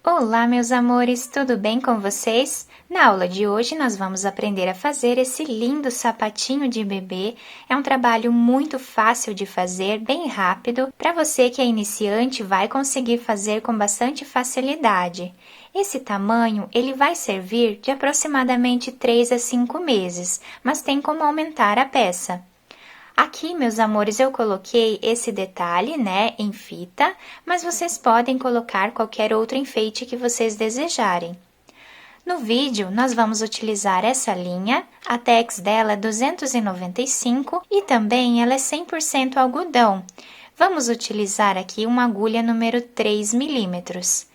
Olá, meus amores, tudo bem com vocês? Na aula de hoje nós vamos aprender a fazer esse lindo sapatinho de bebê. É um trabalho muito fácil de fazer, bem rápido. Para você que é iniciante, vai conseguir fazer com bastante facilidade. Esse tamanho, ele vai servir de aproximadamente 3 a 5 meses, mas tem como aumentar a peça. Aqui, meus amores, eu coloquei esse detalhe, né, em fita, mas vocês podem colocar qualquer outro enfeite que vocês desejarem. No vídeo, nós vamos utilizar essa linha, a tex dela é 295 e também ela é 100% algodão. Vamos utilizar aqui uma agulha número 3 milímetros.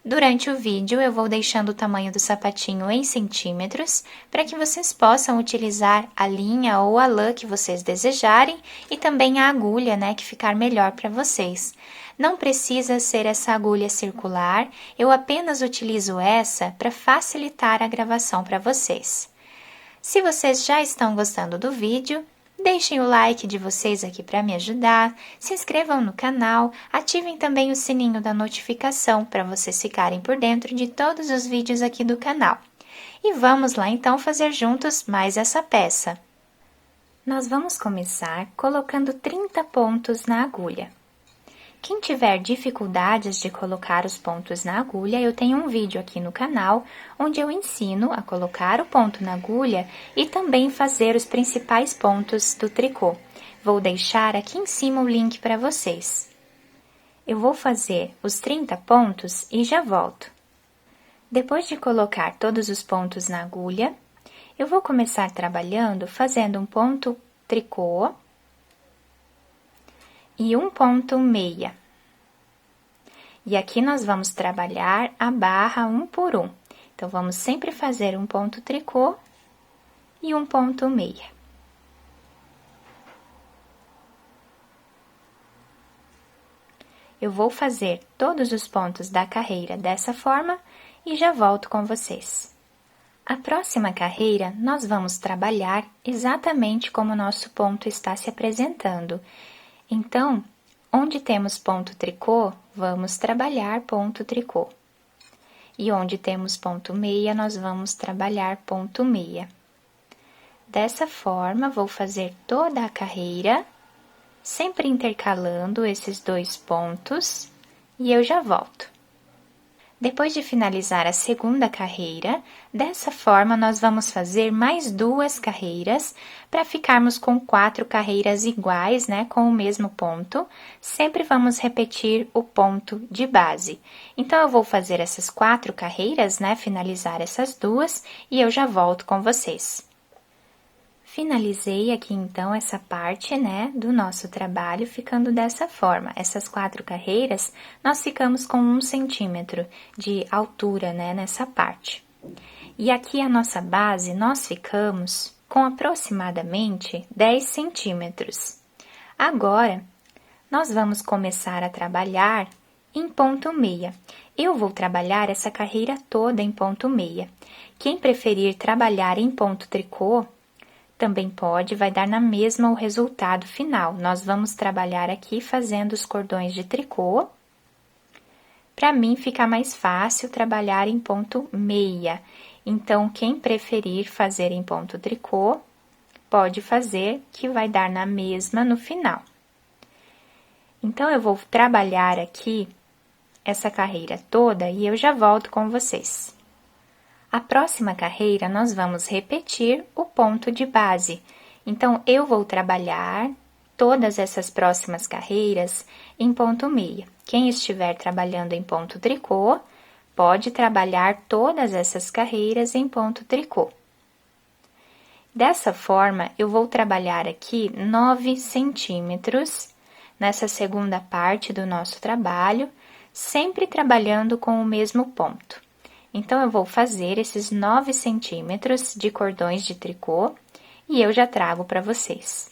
Durante o vídeo, eu vou deixando o tamanho do sapatinho em centímetros, para que vocês possam utilizar a linha ou a lã que vocês desejarem e também a agulha, né, que ficar melhor para vocês. Não precisa ser essa agulha circular, eu apenas utilizo essa para facilitar a gravação para vocês. Se vocês já estão gostando do vídeo, deixem o like de vocês aqui para me ajudar, se inscrevam no canal, ativem também o sininho da notificação para vocês ficarem por dentro de todos os vídeos aqui do canal. E vamos lá então fazer juntos mais essa peça. Nós vamos começar colocando 30 pontos na agulha. Quem tiver dificuldades de colocar os pontos na agulha, eu tenho um vídeo aqui no canal, onde eu ensino a colocar o ponto na agulha e também fazer os principais pontos do tricô. Vou deixar aqui em cima o link para vocês. Eu vou fazer os 30 pontos e já volto. Depois de colocar todos os pontos na agulha, eu vou começar trabalhando fazendo um ponto tricô e um ponto meia. E aqui nós vamos trabalhar a barra um por um. Então, vamos sempre fazer um ponto tricô e um ponto meia. Eu vou fazer todos os pontos da carreira dessa forma e já volto com vocês. A próxima carreira, nós vamos trabalhar exatamente como o nosso ponto está se apresentando. Então, onde temos ponto tricô, vamos trabalhar ponto tricô. E onde temos ponto meia, nós vamos trabalhar ponto meia. Dessa forma, vou fazer toda a carreira, sempre intercalando esses dois pontos, e eu já volto. Depois de finalizar a segunda carreira, dessa forma, nós vamos fazer mais 2 carreiras, para ficarmos com 4 carreiras iguais, né, com o mesmo ponto. Sempre vamos repetir o ponto de base. Então, eu vou fazer essas 4 carreiras, né, finalizar essas 2, e eu já volto com vocês. Finalizei aqui, então, essa parte, né, do nosso trabalho, ficando dessa forma. Essas 4 carreiras, nós ficamos com 1 centímetro de altura, né, nessa parte. E aqui a nossa base, nós ficamos com aproximadamente 10 centímetros. Agora, nós vamos começar a trabalhar em ponto meia. Eu vou trabalhar essa carreira toda em ponto meia. Quem preferir trabalhar em ponto tricô, também pode, vai dar na mesma o resultado final. Nós vamos trabalhar aqui fazendo os cordões de tricô. Para mim, fica mais fácil trabalhar em ponto meia. Então, quem preferir fazer em ponto tricô, pode fazer, que vai dar na mesma no final. Então, eu vou trabalhar aqui essa carreira toda e eu já volto com vocês. A próxima carreira, nós vamos repetir o ponto de base. Então, eu vou trabalhar todas essas próximas carreiras em ponto meia. Quem estiver trabalhando em ponto tricô, pode trabalhar todas essas carreiras em ponto tricô. Dessa forma, eu vou trabalhar aqui 9 centímetros nessa segunda parte do nosso trabalho, sempre trabalhando com o mesmo ponto. Então, eu vou fazer esses 9 centímetros de cordões de tricô e eu já trago para vocês.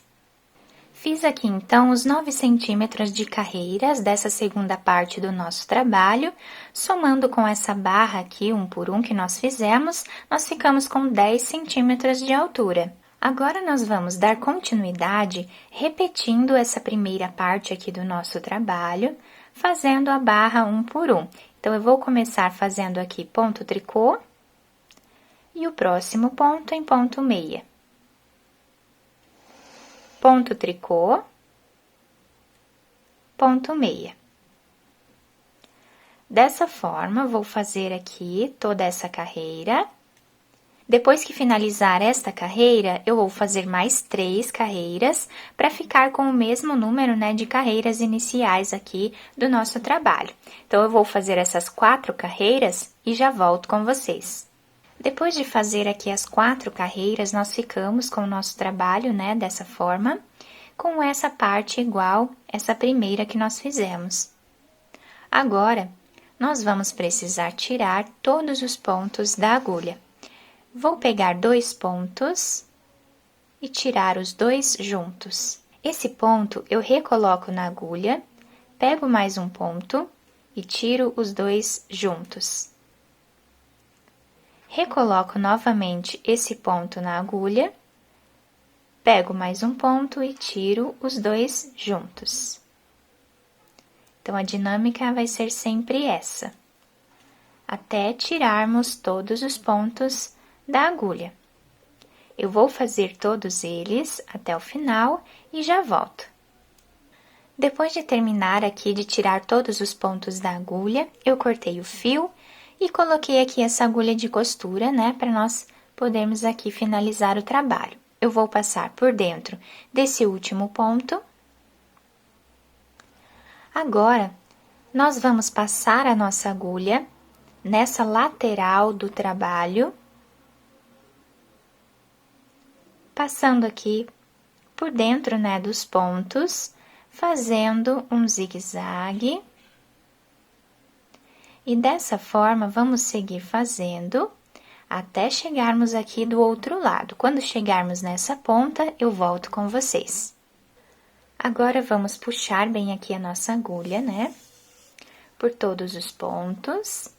Fiz aqui, então, os 9 centímetros de carreiras dessa segunda parte do nosso trabalho, somando com essa barra aqui, 1 por 1 que nós fizemos, nós ficamos com 10 centímetros de altura. Agora, nós vamos dar continuidade repetindo essa primeira parte aqui do nosso trabalho, fazendo a barra 1 por 1. Então, eu vou começar fazendo aqui ponto tricô e o próximo ponto em ponto meia. Ponto tricô, ponto meia. Dessa forma, vou fazer aqui toda essa carreira. Depois que finalizar esta carreira, eu vou fazer mais 3 carreiras para ficar com o mesmo número, né, de carreiras iniciais aqui do nosso trabalho. Então, eu vou fazer essas 4 carreiras e já volto com vocês. Depois de fazer aqui as 4 carreiras, nós ficamos com o nosso trabalho, né, dessa forma, com essa parte igual essa primeira que nós fizemos. Agora, nós vamos precisar tirar todos os pontos da agulha. Vou pegar 2 pontos e tirar os 2 juntos. Esse ponto eu recoloco na agulha, pego mais um ponto e tiro os 2 juntos. Recoloco novamente esse ponto na agulha, pego mais um ponto e tiro os 2 juntos. Então, a dinâmica vai ser sempre essa, até tirarmos todos os pontos da agulha. Eu vou fazer todos eles até o final e já volto. Depois de terminar aqui de tirar todos os pontos da agulha, eu cortei o fio e coloquei aqui essa agulha de costura, né, para nós podermos aqui finalizar o trabalho. Eu vou passar por dentro desse último ponto. Agora, nós vamos passar a nossa agulha nessa lateral do trabalho, passando aqui por dentro, né, dos pontos, fazendo um zigue-zague. E dessa forma, vamos seguir fazendo até chegarmos aqui do outro lado. Quando chegarmos nessa ponta, eu volto com vocês. Agora, vamos puxar bem aqui a nossa agulha, né, por todos os pontos.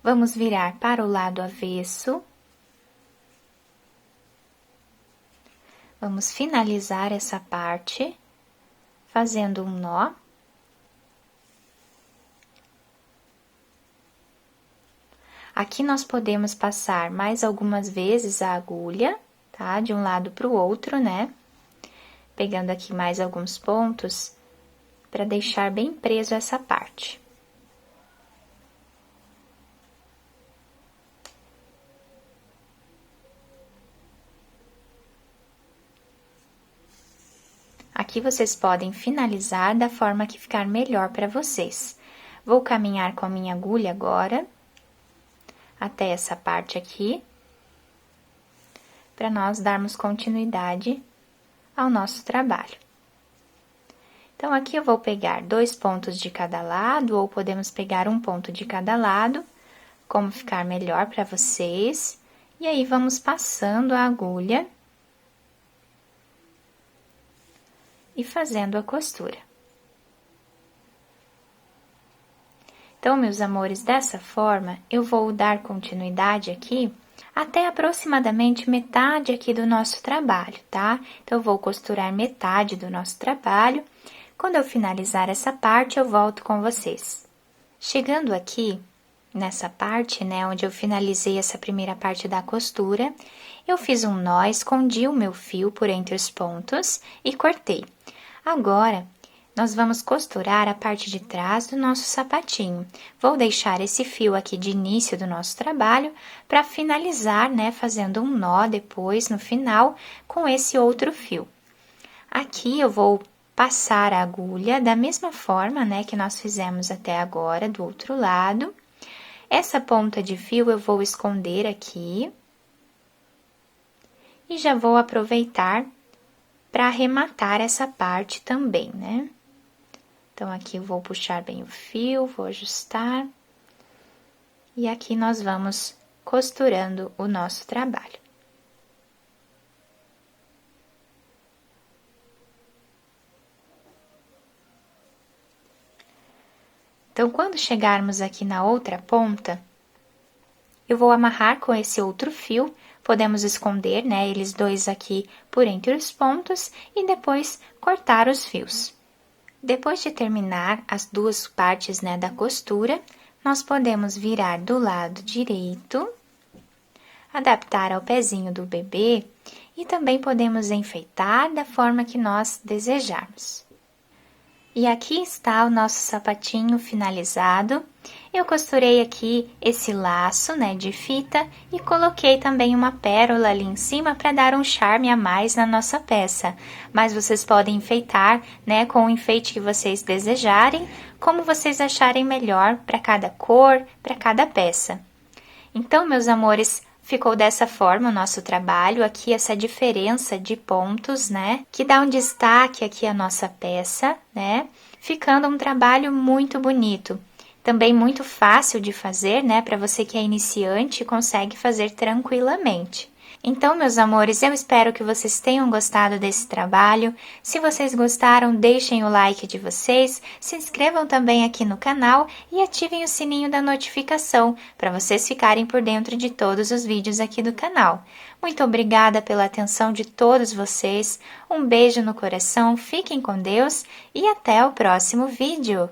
Vamos virar para o lado avesso. Vamos finalizar essa parte, fazendo um nó. Aqui nós podemos passar mais algumas vezes a agulha, tá? De um lado para o outro, né? Pegando aqui mais alguns pontos, para deixar bem preso essa parte. Aqui vocês podem finalizar da forma que ficar melhor para vocês. Vou caminhar com a minha agulha agora, até essa parte aqui, para nós darmos continuidade ao nosso trabalho. Então, aqui eu vou pegar 2 pontos de cada lado, ou podemos pegar um ponto de cada lado, como ficar melhor para vocês. E aí, vamos passando a agulha e fazendo a costura. Então, meus amores, dessa forma, eu vou dar continuidade aqui até aproximadamente metade aqui do nosso trabalho, tá? Então, eu vou costurar metade do nosso trabalho. Quando eu finalizar essa parte, eu volto com vocês. Chegando aqui, nessa parte, né, onde eu finalizei essa primeira parte da costura, eu fiz um nó, escondi o meu fio por entre os pontos e cortei. Agora, nós vamos costurar a parte de trás do nosso sapatinho. Vou deixar esse fio aqui de início do nosso trabalho para finalizar, né, fazendo um nó depois, no final, com esse outro fio. Aqui eu vou passar a agulha da mesma forma, né, que nós fizemos até agora, do outro lado. Essa ponta de fio eu vou esconder aqui. E já vou aproveitar para arrematar essa parte também, né? Então, aqui eu vou puxar bem o fio, vou ajustar. E aqui nós vamos costurando o nosso trabalho. Então, quando chegarmos aqui na outra ponta, eu vou amarrar com esse outro fio, podemos esconder, né, eles dois aqui por entre os pontos e depois cortar os fios. Depois de terminar as duas partes, né, da costura, nós podemos virar do lado direito, adaptar ao pezinho do bebê e também podemos enfeitar da forma que nós desejarmos. E aqui está o nosso sapatinho finalizado. Eu costurei aqui esse laço, né, de fita e coloquei também uma pérola ali em cima para dar um charme a mais na nossa peça. Mas vocês podem enfeitar, né, com o enfeite que vocês desejarem, como vocês acharem melhor para cada cor, para cada peça. Então, meus amores, ficou dessa forma o nosso trabalho, aqui essa diferença de pontos, né, que dá um destaque aqui à nossa peça, né, ficando um trabalho muito bonito. Também muito fácil de fazer, né, para você que é iniciante, consegue fazer tranquilamente. Então, meus amores, eu espero que vocês tenham gostado desse trabalho. Se vocês gostaram, deixem o like de vocês, se inscrevam também aqui no canal e ativem o sininho da notificação para vocês ficarem por dentro de todos os vídeos aqui do canal. Muito obrigada pela atenção de todos vocês, um beijo no coração, fiquem com Deus e até o próximo vídeo!